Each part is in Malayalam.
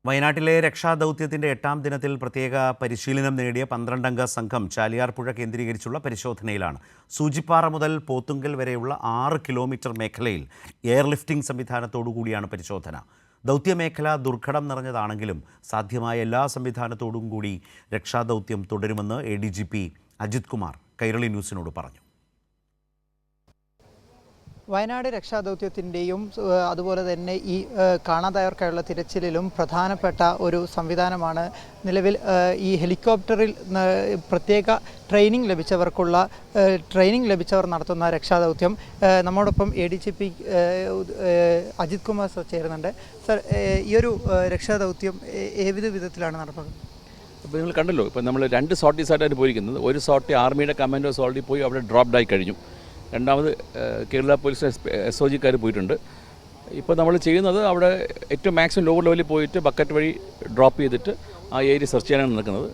വയനാട്ടിലെ രക്ഷാദൗത്യത്തിന്റെ 8ാം ദിനത്തിൽ പ്രത്യേക പരിശീലനം നേടിയ 12-അംഗ സംഘം ചാലിയാർ പുഴ കേന്ദ്രീകരിച്ചുള്ള പരിശോധനയിലാണ്. സൂചിപ്പാറ മുതൽ പോത്തുങ്കൽ വരെയുള്ള 6 കിലോമീറ്റർ മേഖലയിൽ എയർലിഫ്റ്റിംഗ് സംവിധാനത്തോടുകൂടിയാണ് പരിശോധന. ദൗത്യമേഖല ദുർഘടം നിറഞ്ഞതാണെങ്കിലും സാധ്യമായ എല്ലാ സംവിധാനത്തോടും കൂടി രക്ഷാദൗത്യം തുടരുമെന്ന് ADGP അജിത് കുമാർ കൈരളി ന്യൂസിനോട് പറഞ്ഞു. വയനാട് രക്ഷാദൗത്യത്തിൻ്റെയും അതുപോലെ തന്നെ ഈ കാണാതായവർക്കായുള്ള തിരച്ചിലിലും പ്രധാനപ്പെട്ട ഒരു സംവിധാനമാണ് നിലവിൽ ഈ ഹെലികോപ്റ്ററിൽ പ്രത്യേക ട്രെയിനിങ് ലഭിച്ചവർ നടത്തുന്ന രക്ഷാദൗത്യം. നമ്മോടൊപ്പം ADGP അജിത് കുമാർ സർ ചേരുന്നുണ്ട്. സർ, ഈ ഒരു രക്ഷാദൗത്യം ഏത് വിധത്തിലാണ് നടക്കുന്നത്? ഇപ്പോൾ നിങ്ങൾ കണ്ടല്ലോ, ഇപ്പോൾ നമ്മൾ 2 സോർട്ടീസായിട്ടാണ് പോയിരിക്കുന്നത്. ഒരു സോർട്ടി ആർമിയുടെ കമാൻഡോസ് ഓൾറെഡി പോയി അവിടെ ഡ്രോപ്ഡായി കഴിഞ്ഞു. രണ്ടാമത് കേരള പോലീസ് SOGക്കാർ പോയിട്ടുണ്ട്. ഇപ്പോൾ നമ്മൾ ചെയ്യുന്നത് അവിടെ ഏറ്റവും മാക്സിമം ലോവർ ലെവലിൽ പോയിട്ട് ബക്കറ്റ് വഴി ഡ്രോപ്പ് ചെയ്തിട്ട് ആ ഏരിയ സെർച്ച് ചെയ്യാനാണ് നടക്കുന്നത്.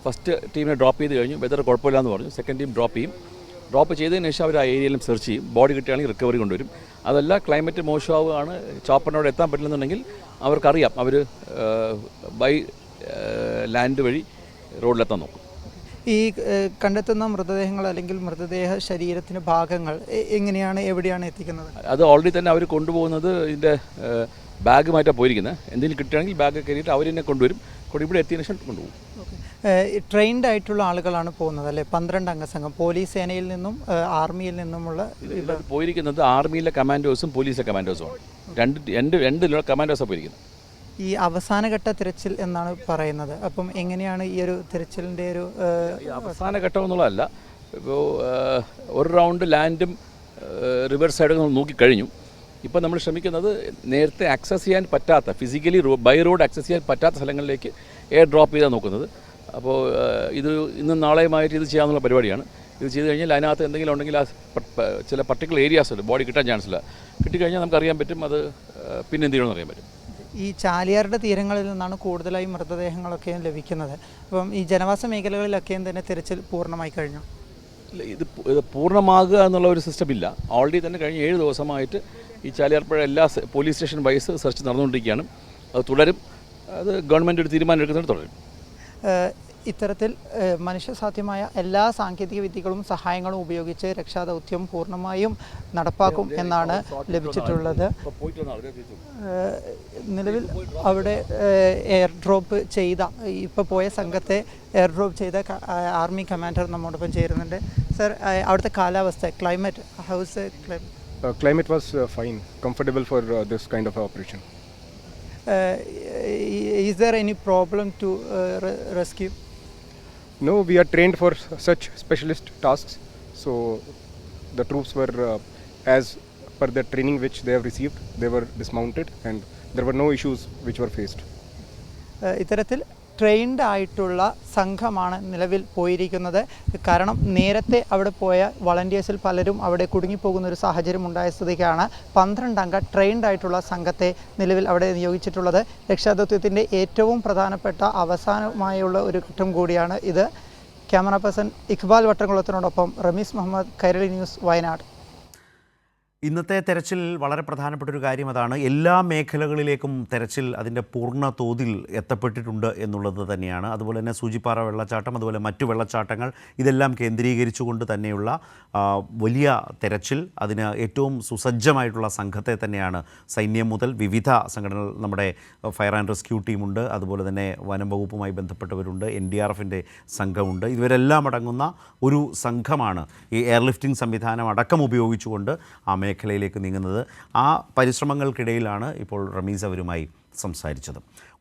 ഫസ്റ്റ് ടീമിനെ ഡ്രോപ്പ് ചെയ്ത് കഴിഞ്ഞു, വെതർ കുഴപ്പമില്ലാന്ന് പറഞ്ഞു. സെക്കൻഡ് ടീം ഡ്രോപ്പ് ചെയ്യും. ഡ്രോപ്പ് ചെയ്തതിന് ശേഷം അവർ ആ ഏരിയയിലും സെർച്ച് ചെയ്യും. ബോഡി കിട്ടുകയാണെങ്കിൽ റിക്കവറി കൊണ്ടുവരും. അതല്ല ക്ലൈമറ്റ് മോശമാവുകയാണ്, ചോപ്പറിനോട് എത്താൻ പറ്റില്ലെന്നുണ്ടെങ്കിൽ അവർക്കറിയാം, അവർ ബൈ ലാൻഡ് വഴി റോഡിലെത്താൻ നോക്കും. ഈ കണ്ടെത്തുന്ന മൃതദേഹങ്ങൾ അല്ലെങ്കിൽ മൃതദേഹ ശരീരത്തിന് ഭാഗങ്ങൾ എവിടെയാണ് എത്തിക്കുന്നത്? അത് ഓൾറെഡി തന്നെ അവർ കൊണ്ടുപോകുന്നത് ഇതിൻ്റെ ബാഗുമായിട്ടാണ് പോയിരിക്കുന്നത്. എന്തെങ്കിലും കിട്ടുകയാണെങ്കിൽ ബാഗ് കയറിയിട്ട് അവർ തന്നെ കൊണ്ടുവരും. ഇവിടെ എത്തിയതിനു ശേഷം കൊണ്ടുപോകും. ട്രെയിൻഡ് ആയിട്ടുള്ള ആളുകളാണ് പോകുന്നത് അല്ലേ? 12-അംഗ സംഘം പോലീസ് സേനയിൽ നിന്നും ആർമിയിൽ നിന്നുമുള്ള പോയിരിക്കുന്നത്. ആർമിയിലെ കമാൻഡോസും പോലീസിലെ കമാൻഡോസുമാണ്. രണ്ട് കമാൻഡോസാണ് പോയിരിക്കുന്നത്. ഈ അവസാനഘട്ട തിരച്ചിൽ എന്നാണ് പറയുന്നത്. അപ്പം എങ്ങനെയാണ് ഈ ഒരു തിരച്ചിലിൻ്റെ ഒരു അവസാനഘട്ടം എന്നുള്ളതല്ല. ഇപ്പോൾ ഒരു റൗണ്ട് ലാൻഡും റിവർ സൈഡും നമ്മൾ നോക്കിക്കഴിഞ്ഞു. ഇപ്പോൾ നമ്മൾ ശ്രമിക്കുന്നത് നേരത്തെ ആക്സസ് ചെയ്യാൻ പറ്റാത്ത, ഫിസിക്കലി ബൈ റോഡ് ആക്സസ് ചെയ്യാൻ പറ്റാത്ത സ്ഥലങ്ങളിലേക്ക് എയർ ഡ്രോപ്പ് ചെയ്താണ് നോക്കുന്നത്. അപ്പോൾ ഇത് ഇന്നും നാളെയുമായിട്ട് ഇത് ചെയ്യാനുള്ള പരിപാടിയാണ്. ഇത് ചെയ്ത് കഴിഞ്ഞാൽ അതിനകത്ത് എന്തെങ്കിലും ഉണ്ടെങ്കിൽ ആ ചില പർട്ടിക്കുലർ ഏരിയാസ് ബോഡി കിട്ടാൻ ചാൻസ് ഇല്ല. കിട്ടിക്കഴിഞ്ഞാൽ നമുക്കറിയാൻ പറ്റും അത് പിന്നെ എന്ത് ചെയ്യണമെന്ന് അറിയാൻ പറ്റും. ഈ ചാലിയാറുടെ തീരങ്ങളിൽ നിന്നാണ് കൂടുതലായി മൃതദേഹങ്ങളൊക്കെയും ലഭിക്കുന്നത്. അപ്പം ഈ ജനവാസ മേഖലകളിലൊക്കെയും തന്നെ തിരച്ചിൽ പൂർണ്ണമായി കഴിഞ്ഞു. ഇത് പൂർണ്ണമാകുക എന്നുള്ള ഒരു സിസ്റ്റം ഇല്ല. ഓൾറെഡി തന്നെ കഴിഞ്ഞ 7 ദിവസമായിട്ട് ഈ ചാലിയാർപ്പുഴ എല്ലാ പോലീസ് സ്റ്റേഷൻ വൈസ് സെർച്ച് നടന്നുകൊണ്ടിരിക്കുകയാണ്. അത് തുടരും. അത് ഗവൺമെൻറ് ഒരു തീരുമാനം എടുക്കുന്നതിന് തുടരും. ഇത്തരത്തിൽ മനുഷ്യസാധ്യമായ എല്ലാ സാങ്കേതിക വിദ്യകളും സഹായങ്ങളും ഉപയോഗിച്ച് രക്ഷാദൗത്യം പൂർണ്ണമായും നടപ്പാക്കും എന്നാണ് ലഭിച്ചിട്ടുള്ളത്. നിലവിൽ അവിടെ എയർ ഡ്രോപ്പ് ചെയ്ത ഇപ്പോൾ പോയ സംഘത്തെ എയർ ഡ്രോപ്പ് ചെയ്ത ആർമി കമാൻഡർ നമ്മോടൊപ്പം ചേരുന്നുണ്ട്. സർ, അവിടുത്തെ കാലാവസ്ഥ, climate, house climate was fine, comfortable for this kind of operation. Is there any problem to rescue? No, we are trained for such specialist tasks, so the troops were as per the training which they have received, they were dismounted and there were no issues which were faced. ഇത്തരത്തിൽ ട്രെയിൻഡ് ആയിട്ടുള്ള സംഘമാണ് നിലവിൽ പോയിരിക്കുന്നത്. കാരണം നേരത്തെ അവിടെ പോയ വളണ്ടിയേഴ്സിൽ പലരും അവിടെ കുടുങ്ങിപ്പോകുന്ന ഒരു സാഹചര്യം ഉണ്ടായ സ്ഥിതിക്കാണ് 12-അംഗ ട്രെയിൻഡ് ആയിട്ടുള്ള സംഘത്തെ നിലവിൽ അവിടെ നിയോഗിച്ചിട്ടുള്ളത്. രക്ഷാദൗത്യത്തിൻ്റെ ഏറ്റവും പ്രധാനപ്പെട്ട അവസാനമായുള്ള ഒരു ഘട്ടം കൂടിയാണ് ഇത്. ക്യാമറ പേഴ്സൺ ഇഖ്ബാൽ വട്ടംകുളത്തിനോടൊപ്പം റമീസ് മുഹമ്മദ്, കൈരളി ന്യൂസ്, വയനാട്. ഇന്നത്തെ തെരച്ചിൽ വളരെ പ്രധാനപ്പെട്ടൊരു കാര്യം അതാണ്. എല്ലാ മേഖലകളിലേക്കും തെരച്ചിൽ അതിൻ്റെ പൂർണ്ണ തോതിൽ എത്തപ്പെട്ടിട്ടുണ്ട് എന്നുള്ളത് തന്നെയാണ്. അതുപോലെ തന്നെ സൂചിപ്പാറ വെള്ളച്ചാട്ടം, അതുപോലെ മറ്റു വെള്ളച്ചാട്ടങ്ങൾ, ഇതെല്ലാം കേന്ദ്രീകരിച്ചുകൊണ്ട് തന്നെയുള്ള വലിയ തെരച്ചിൽ. അതിന് ഏറ്റവും സുസജ്ജമായിട്ടുള്ള സംഘത്തെ തന്നെയാണ് സൈന്യം മുതൽ വിവിധ സംഘടനകൾ, നമ്മുടെ ഫയർ ആൻഡ് റെസ്ക്യൂ ടീമുണ്ട്, അതുപോലെ തന്നെ വനം വകുപ്പുമായി ബന്ധപ്പെട്ടവരുണ്ട്, NDRFൻ്റെ സംഘമുണ്ട്. ഇവരെല്ലാം അടങ്ങുന്ന ഒരു സംഘമാണ് ഈ എയർലിഫ്റ്റിംഗ് സംവിധാനം അടക്കം ഉപയോഗിച്ചുകൊണ്ട് ആ മേഖലയിലേക്ക് നീങ്ങുന്നത്. ആ പരിശ്രമങ്ങൾക്കിടയിലാണ് ഇപ്പോൾ റമീസ് അവരുമായി സംസാരിച്ചത്.